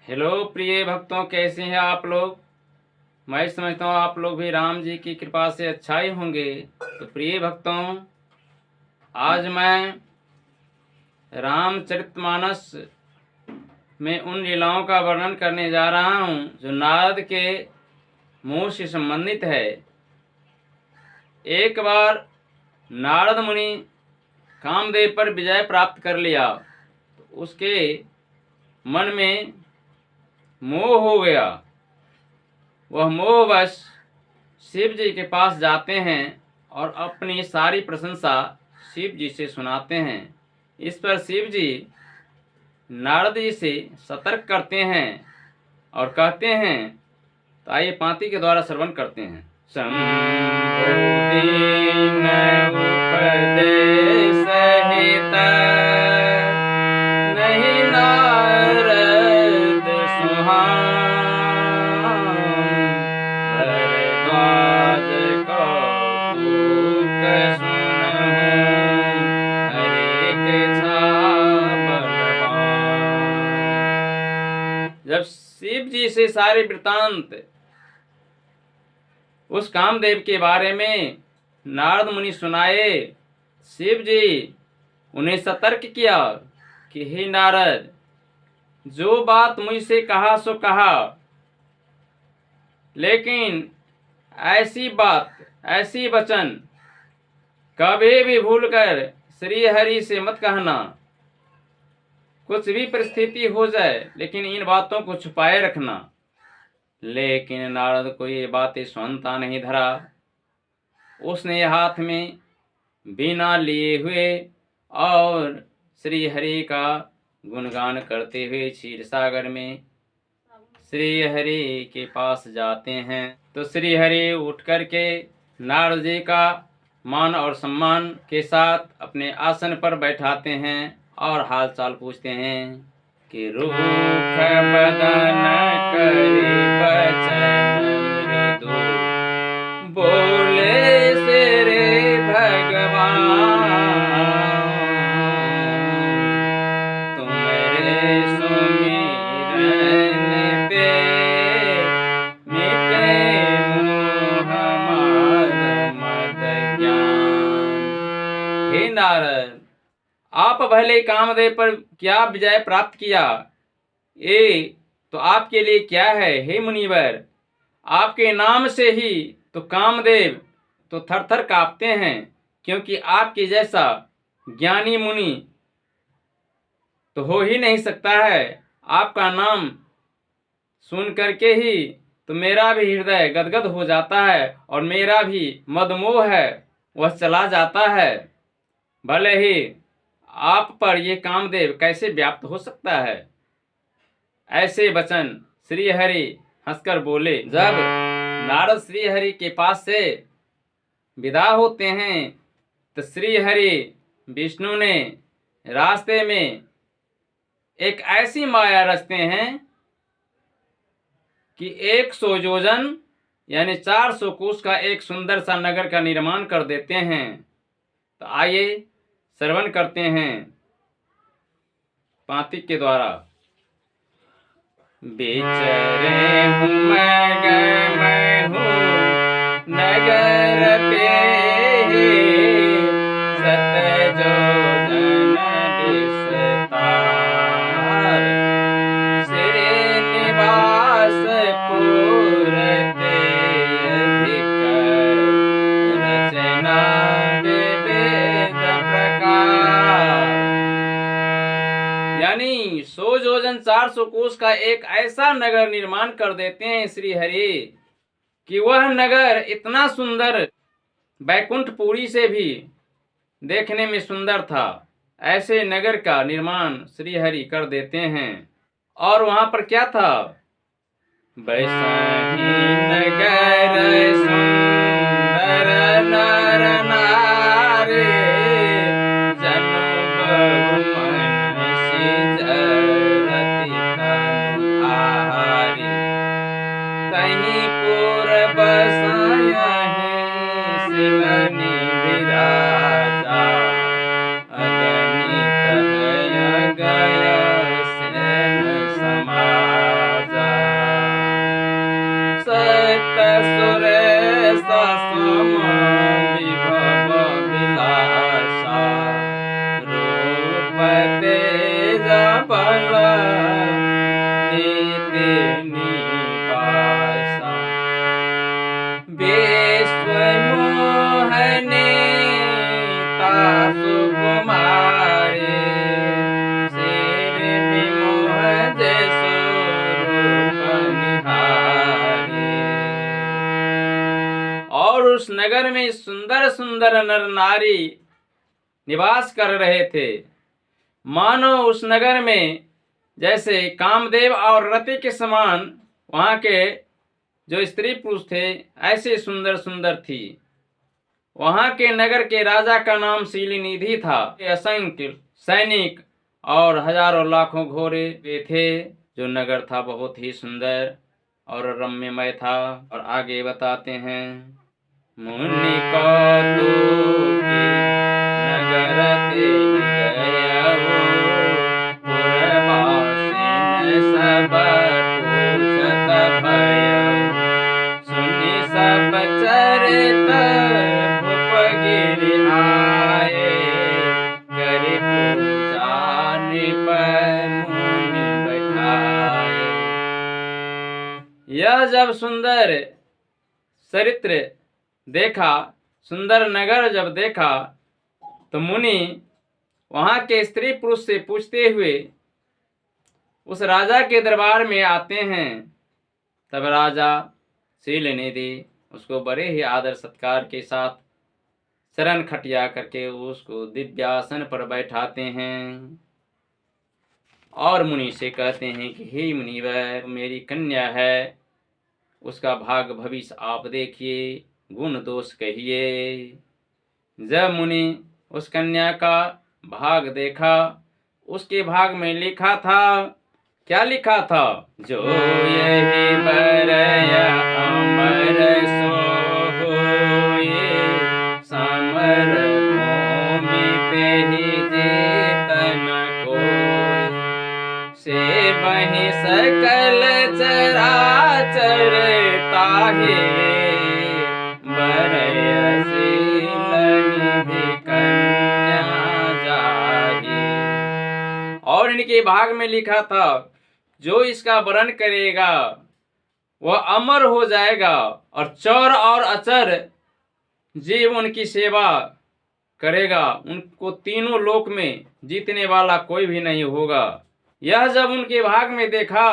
Hello प्रिय भक्तों, कैसे हैं आप लोग। मैं समझता हूँ आप लोग भी राम जी की कृपा से अच्छा ही होंगे। तो प्रिय भक्तों, आज मैं रामचरितमानस में उन लीलाओं का वर्णन करने जा रहा हूँ जो नारद के मुँह से संबंधित है। एक बार नारद मुनि कामदेव पर विजय प्राप्त कर लिया तो उसके मन में मोह हो गया। वह मोहवश शिव जी के पास जाते हैं और अपनी सारी प्रशंसा शिव जी से सुनाते हैं। इस पर शिव जी नारद जी से सतर्क करते हैं और कहते हैं, तो आइए पांति के द्वारा श्रवण करते हैं। शंभु दीन उपदेश हित नहीं नारद सुहान, भरद्वाज कौतुक सुनहुँ, हरेक छा बलवान। जब शिव जी से सारे वृतांत उस कामदेव के बारे में नारद मुनि सुनाए, शिव जी उन्हें सतर्क किया कि हे नारद, जो बात मुझसे कहा सो कहा, लेकिन ऐसी बात, ऐसी वचन कभी भी भूलकर श्री हरि से मत कहना। कुछ भी परिस्थिति हो जाए, लेकिन इन बातों को छुपाए रखना। लेकिन नारद को ये बातें स्वंता नहीं धरा। उसने हाथ में वीणा लिए हुए और श्री हरि का गुणगान करते हुए क्षीर सागर में श्री हरि के पास जाते हैं। तो श्री हरि उठ करके नारद जी का मान और सम्मान के साथ अपने आसन पर बैठाते हैं और हाल चाल पूछते हैं कि रूख बदन करी बचन मृदु, बोले से रे भगवान, तुम्हारे सुमिरन पे मिटे मोह मार मद ज्ञान। हे नारद, आप भले कामदेव पर क्या विजय प्राप्त किया, ये तो आपके लिए क्या है। हे मुनिवर, आपके नाम से ही तो कामदेव तो थर थर कांपते हैं, क्योंकि आपके जैसा ज्ञानी मुनि तो हो ही नहीं सकता है। आपका नाम सुन करके ही तो मेरा भी हृदय गदगद हो जाता है और मेरा भी मदमोह है वह चला जाता है। भले ही आप पर ये कामदेव कैसे व्याप्त हो सकता है। ऐसे वचन श्री हरि हंसकर बोले। जब नारद श्री हरि के पास से विदा होते हैं तो श्री हरि विष्णु ने रास्ते में एक ऐसी माया रचते हैं कि 100 योजन यानी 400 कोस का एक सुंदर सा नगर का निर्माण कर देते हैं। तो आइए श्रवण करते हैं पांति के द्वारा। बेचरे हूँ मैं हूँ नगर पे, सत योजन विस्तार, श्री निवास पूरते अधिक, रचना विविध प्रकार। यानी 100 योजन 400 कोस का एक ऐसा नगर निर्माण कर देते हैं श्री हरि कि वह नगर इतना सुंदर बैकुंठपुरी से भी देखने में सुंदर था। ऐसे नगर का निर्माण श्री हरि कर देते हैं। और वहां पर क्या था, बैसाही नगर सुंदर नर नारी, जनु बहु मन सिजरति तनु धारी, तहीं पुर बसायहि शिवनि विराजा, अगणित है गय सेन समाज। सम विभव विलासा रूप तेज बल नीति निवासा विश्व मोहने तासु कुमारे शेर विमोह जैसो रूप निहारे। और उस नगर में सुंदर सुंदर नर नारी निवास कर रहे थे। मानो उस नगर में जैसे कामदेव और रति के समान वहाँ के जो स्त्री पुरुष थे ऐसे सुंदर सुंदर थी। वहाँ के नगर के राजा का नाम शीलनिधि था। असंख्य सैनिक और हजारों लाखों घोड़े वे थे। जो नगर था बहुत ही सुंदर और रम्यमय था। और आगे बताते हैं, मुनि कौतुकी नगर ते गयउ पुरवासिन सब पूछत भयउ सुनि सब चरित भूप गिरि आए करि पूजा नृप मुनि बैठाए। यह जब सुंदर चरित्र देखा, सुंदर नगर जब देखा, तो मुनि वहाँ के स्त्री पुरुष से पूछते हुए उस राजा के दरबार में आते हैं। तब राजा शीलनिधि उसको बड़े ही आदर सत्कार के साथ शरण खटिया करके उसको दिव्यासन पर बैठाते हैं और मुनि से कहते हैं कि हे मुनिवर, मेरी कन्या है, उसका भाग भविष्य आप देखिए, गुण दोष कहिए। जब मुनि उस कन्या का भाग देखा, उसके भाग में लिखा था, क्या लिखा था, जो यही बरया अमर सोए समर भूमि पे ही जेतन कोई से वही सकल चराचर ताहे बरया शीलनिधि कन्या जाहि। और इनके भाग में लिखा था, जो इसका वरण करेगा वह अमर हो जाएगा और चर और अचर जीव उनकी सेवा करेगा, उनको तीनों लोक में जीतने वाला कोई भी नहीं होगा। यह जब उनके भाग में देखा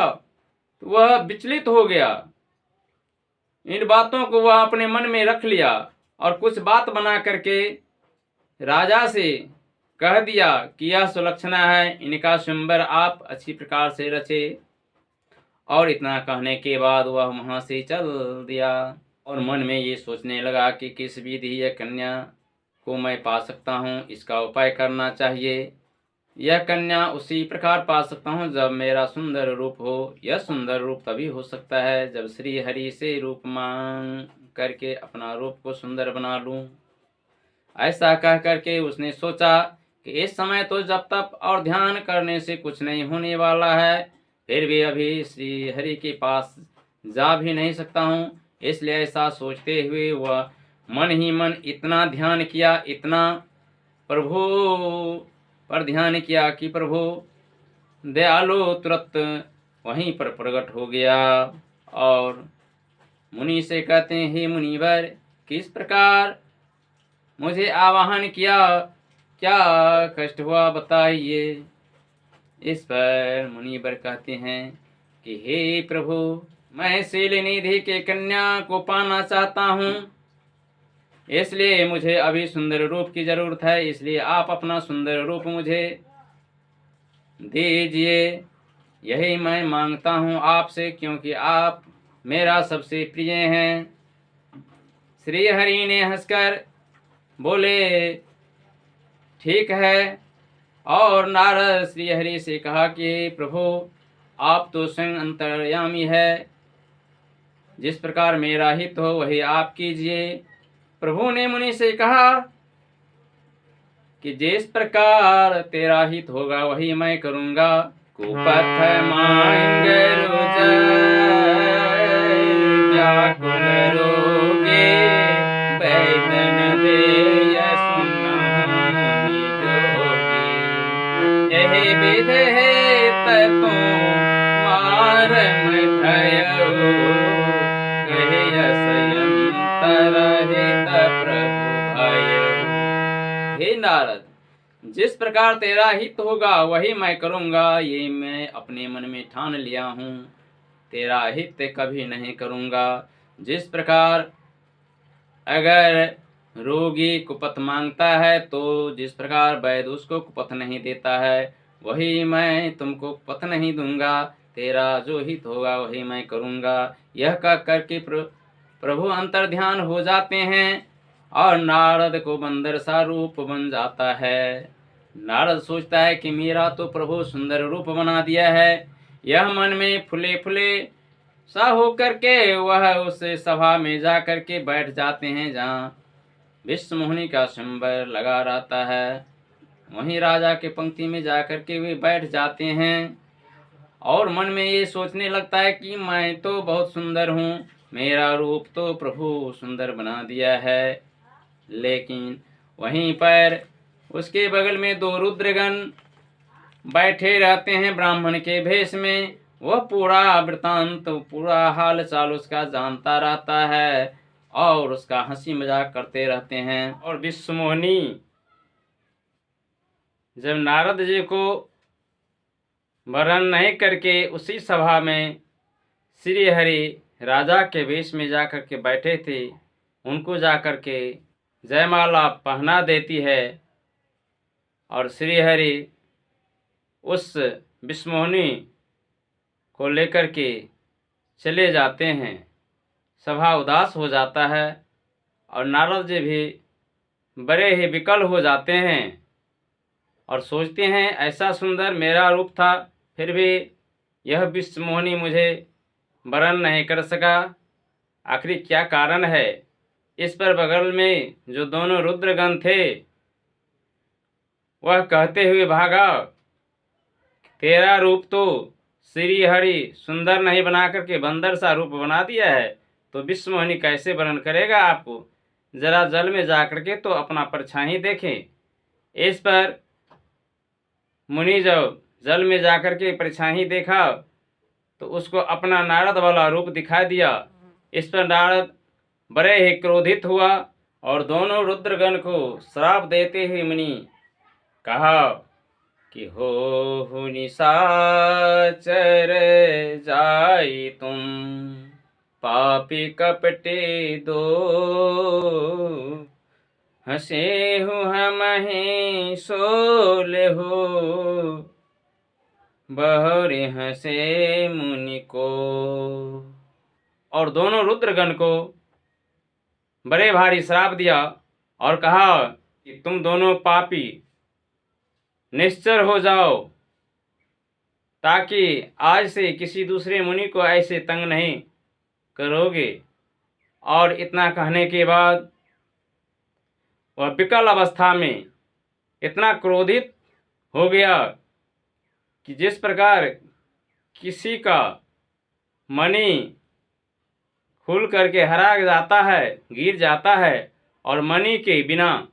तो वह विचलित हो गया। इन बातों को वह अपने मन में रख लिया और कुछ बात बना करके राजा से कह दिया कि यह सुलक्षणा है, इनका स्वयंवर आप अच्छी प्रकार से रचे। और इतना कहने के बाद वह वहाँ से चल दिया और मन में ये सोचने लगा कि किस विधि यह कन्या को मैं पा सकता हूँ, इसका उपाय करना चाहिए। यह कन्या उसी प्रकार पा सकता हूँ जब मेरा सुंदर रूप हो। यह सुंदर रूप तभी हो सकता है जब श्री हरि से रूप मांग करके अपना रूप को सुंदर बना लूँ। ऐसा कह करके उसने सोचा कि इस समय तो जब तप और ध्यान करने से कुछ नहीं होने वाला है, फिर भी अभी श्री हरि के पास जा भी नहीं सकता हूँ। इसलिए ऐसा सोचते हुए वह मन ही मन इतना ध्यान किया, इतना प्रभु पर ध्यान किया कि प्रभु दयालु तुरंत वहीं पर प्रकट हो गया। और मुनि से कहते हैं, हे मुनिवर, किस प्रकार मुझे आवाहन किया, क्या कष्ट हुआ बताइए। इस पर मुनिवर कहते हैं कि हे प्रभु, मैं शीलनिधि के कन्या को पाना चाहता हूँ, इसलिए मुझे अभी सुंदर रूप की जरूरत है, इसलिए आप अपना सुंदर रूप मुझे दीजिए। यही मैं मांगता हूँ आपसे, क्योंकि आप मेरा सबसे प्रिय हैं। श्री हरि ने हंसकर बोले, ठीक है। और नारद श्री हरि से कहा कि प्रभु, आप तो स्वयं अंतर्यामी है, जिस प्रकार मेरा हित हो वही आप कीजिए। प्रभु ने मुनि से कहा कि जिस प्रकार तेरा हित होगा वही मैं करूँगा। कुपथ मांग रुजय व्याकुल रोगे नारद, जिस प्रकार तेरा हित होगा वही मैं करूँगा, ये मैं अपने मन में ठान लिया हूँ। तेरा हित कभी नहीं करूँगा। जिस प्रकार अगर रोगी कुपथ मांगता है तो जिस प्रकार वैद्य उसको कुपथ नहीं देता है, वही मैं तुमको कुपथ नहीं दूंगा। तेरा जो हित होगा वही मैं करूँगा। यह कह करके प्रभु अंतर ध्यान हो जाते हैं और नारद को बंदर सा रूप बन जाता है। नारद सोचता है कि मेरा तो प्रभु सुंदर रूप बना दिया है। यह मन में फुले फुले सा होकर के वह उस सभा में जा करके बैठ जाते हैं जहाँ विश्व मोहिनी का संबर लगा रहता है। वहीं राजा के पंक्ति में जा करके वे बैठ जाते हैं और मन में ये सोचने लगता है कि मैं तो बहुत सुंदर हूँ, मेरा रूप तो प्रभु सुंदर बना दिया है। लेकिन वहीं पर उसके बगल में दो रुद्रगण बैठे रहते हैं ब्राह्मण के भेष में। वह पूरा वृतांत पूरा हाल चाल उसका जानता रहता है और उसका हंसी मजाक करते रहते हैं। और विश्व मोहिनी जब नारद जी को वरण नहीं करके उसी सभा में श्री हरि राजा के वेश में जाकर के बैठे थे, उनको जाकर के जयमाला पहना देती है और श्री हरि उस विश्व मोहिनी को लेकर के चले जाते हैं। सभा उदास हो जाता है और नारद जी भी बड़े ही विकल हो जाते हैं और सोचते हैं ऐसा सुंदर मेरा रूप था, फिर भी यह विश्व मोहिनी मुझे वरण नहीं कर सका, आखिर क्या कारण है। इस पर बगल में जो दोनों रुद्रगण थे वह कहते हुए भागा, तेरा रूप तो श्री हरि सुंदर नहीं बना करके बंदर सा रूप बना दिया है, तो विश्व मोहिनी कैसे वरण करेगा आपको। जरा जल में जाकर के तो अपना परछाई देखें। इस पर मुनि जब जल में जाकर के परछाई देखा तो उसको अपना नारद वाला रूप दिखा दिया। इस पर नारद बड़े ही क्रोधित हुआ और दोनों रुद्रगण को श्राप देते हुए मुनि कहा कि हो निशाचर जाई तुम, पापी कपटे दो, हंसे हूँ हम ही सोले हो, बहुरे हंसे मुनि को। और दोनों रुद्रगण को बड़े भारी श्राप दिया और कहा कि तुम दोनों पापी निश्चर हो जाओ, ताकि आज से किसी दूसरे मुनि को ऐसे तंग नहीं करोगे। और इतना कहने के बाद वह विकल अवस्था में इतना क्रोधित हो गया कि जिस प्रकार किसी का मणि खुल करके हरा जाता है, गिर जाता है, और मणि के बिना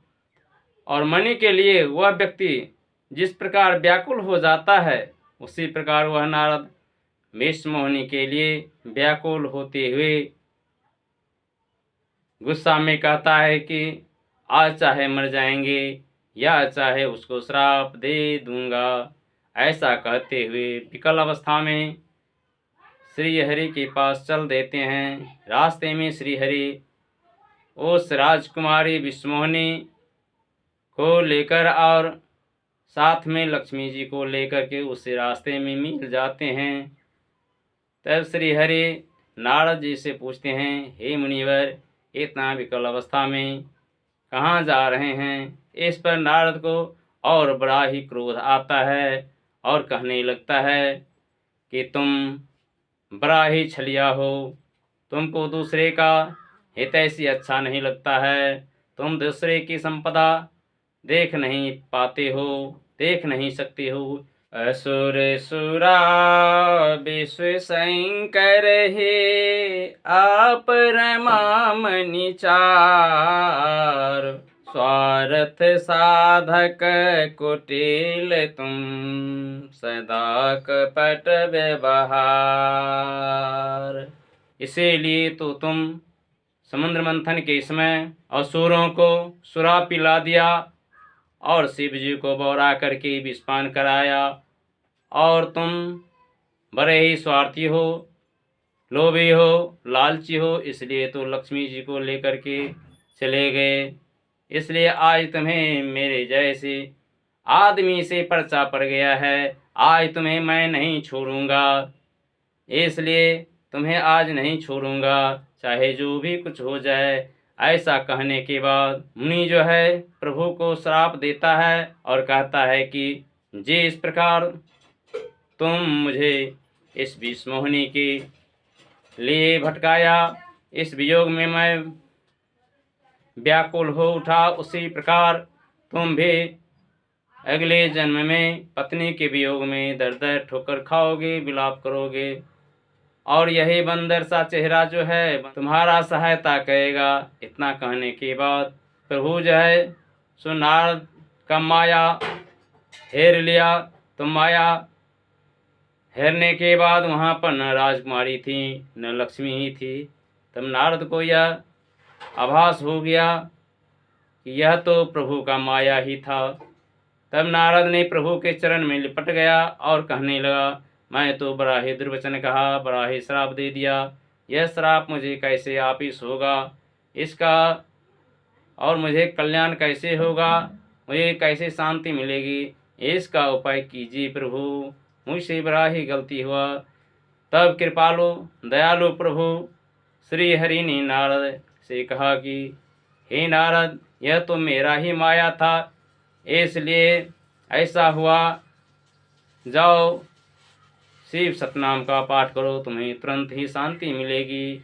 और मणि के लिए वह व्यक्ति जिस प्रकार व्याकुल हो जाता है, उसी प्रकार वह नारद विश्व मोहिनी के लिए व्याकुल होते हुए गुस्सा में कहता है कि आज चाहे मर जाएंगे या चाहे उसको श्राप दे दूंगा। ऐसा कहते हुए विकल अवस्था में श्री हरि के पास चल देते हैं। रास्ते में श्री हरि उस राजकुमारी विश्व मोहिनी को लेकर और साथ में लक्ष्मी जी को लेकर के उस रास्ते में मिल जाते हैं। तब श्री हरि नारद जी से पूछते हैं, हे मुनिवर, इतना विकल अवस्था में कहाँ जा रहे हैं। इस पर नारद को और बड़ा ही क्रोध आता है और कहने लगता है कि तुम बड़ा ही छलिया हो, तुमको दूसरे का हित ऐसी अच्छा नहीं लगता है, तुम दूसरे की संपदा देख नहीं पाते हो, देख नहीं सकते हो। असुर सुरा विश्व शंकर हे, आप रमाम निचार, स्वार्थ साधक कुटिल तुम, सदा कपट व्यवहार। इसीलिए तो तुम समुद्र मंथन के समय असुरों को सुरा पिला दिया और शिव जी को बौरा करके विषपान कराया। और तुम बड़े ही स्वार्थी हो, लोभी हो, लालची हो, इसलिए तो लक्ष्मी जी को लेकर के चले गए। इसलिए आज तुम्हें मेरे जैसे आदमी से पर्चा पड़ गया है। आज तुम्हें मैं नहीं छोड़ूंगा, इसलिए तुम्हें आज नहीं छोड़ूंगा, चाहे जो भी कुछ हो जाए। ऐसा कहने के बाद मुनि जो है प्रभु को श्राप देता है और कहता है कि जिस प्रकार तुम मुझे इस विष मोहिनी के लिए भटकाया, इस वियोग में मैं व्याकुल हो उठा, उसी प्रकार तुम भी अगले जन्म में पत्नी के वियोग में दर दर ठोकर खाओगे, विलाप करोगे, और यही बंदर सा चेहरा जो है तुम्हारा सहायता करेगा। इतना कहने के बाद प्रभु जो है सो नारद का माया हेर लिया। तो माया हेरने के बाद वहाँ पर न राजकुमारी थी न लक्ष्मी ही थी। तब नारद को यह आभास हो गया कि यह तो प्रभु का माया ही था। तब नारद ने प्रभु के चरण में लिपट गया और कहने लगा, मैं तो बड़ा ही दुर्वचन कहा, बड़ा ही श्राप दे दिया। यह श्राप मुझे कैसे वापिस होगा, इसका और मुझे कल्याण कैसे होगा, मुझे कैसे शांति मिलेगी, इसका उपाय कीजिए प्रभु, मुझसे बड़ा ही गलती हुआ। तब कृपालु दयालु प्रभु श्री हरि ने नारद से कहा कि हे नारद, यह तो मेरा ही माया था, इसलिए ऐसा हुआ। जाओ शिव सतनाम का पाठ करो, तुम्हें तुरंत ही शांति मिलेगी।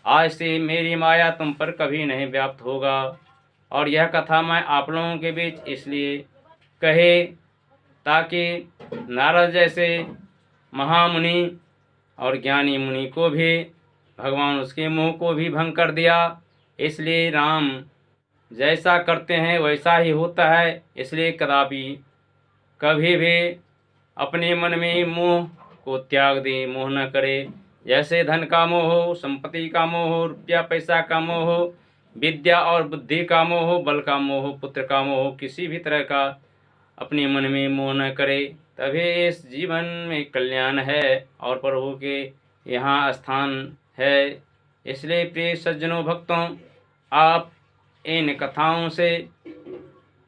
आज से मेरी माया तुम पर कभी नहीं व्याप्त होगा। और यह कथा मैं आप लोगों के बीच इसलिए कहे ताकि नारद जैसे महामुनि और ज्ञानी मुनि को भी भगवान उसके मुंह को भी भंग कर दिया। इसलिए राम जैसा करते हैं वैसा ही होता है। इसलिए कभी भी अपने मन में मोह को त्याग दे, मोह न करे। जैसे धन का मोह हो, संपत्ति का मोह हो, रुपया पैसा का मोह हो, विद्या और बुद्धि का मोह हो, बल का मोह हो, पुत्र का मोह हो, किसी भी तरह का अपने मन में मोह न करे, तभी इस जीवन में कल्याण है और प्रभु के यहाँ स्थान है। इसलिए प्रिय सज्जनों भक्तों, आप इन कथाओं से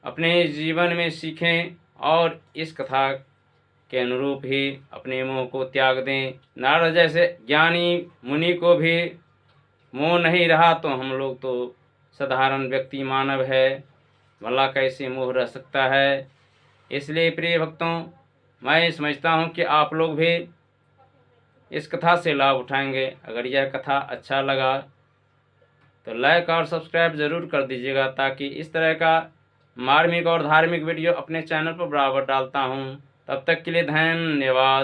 अपने जीवन में सीखें और इस कथा के अनुरूप ही अपने मोह को त्याग दें। नारद जैसे ज्ञानी मुनि को भी मोह नहीं रहा तो हम लोग तो साधारण व्यक्ति मानव है, भला कैसे मोह रह सकता है। इसलिए प्रिय भक्तों, मैं समझता हूँ कि आप लोग भी इस कथा से लाभ उठाएंगे। अगर यह कथा अच्छा लगा तो लाइक और सब्सक्राइब ज़रूर कर दीजिएगा, ताकि इस तरह का मार्मिक और धार्मिक वीडियो अपने चैनल पर बराबर डालता हूँ। तब तक के लिए धन्यवाद।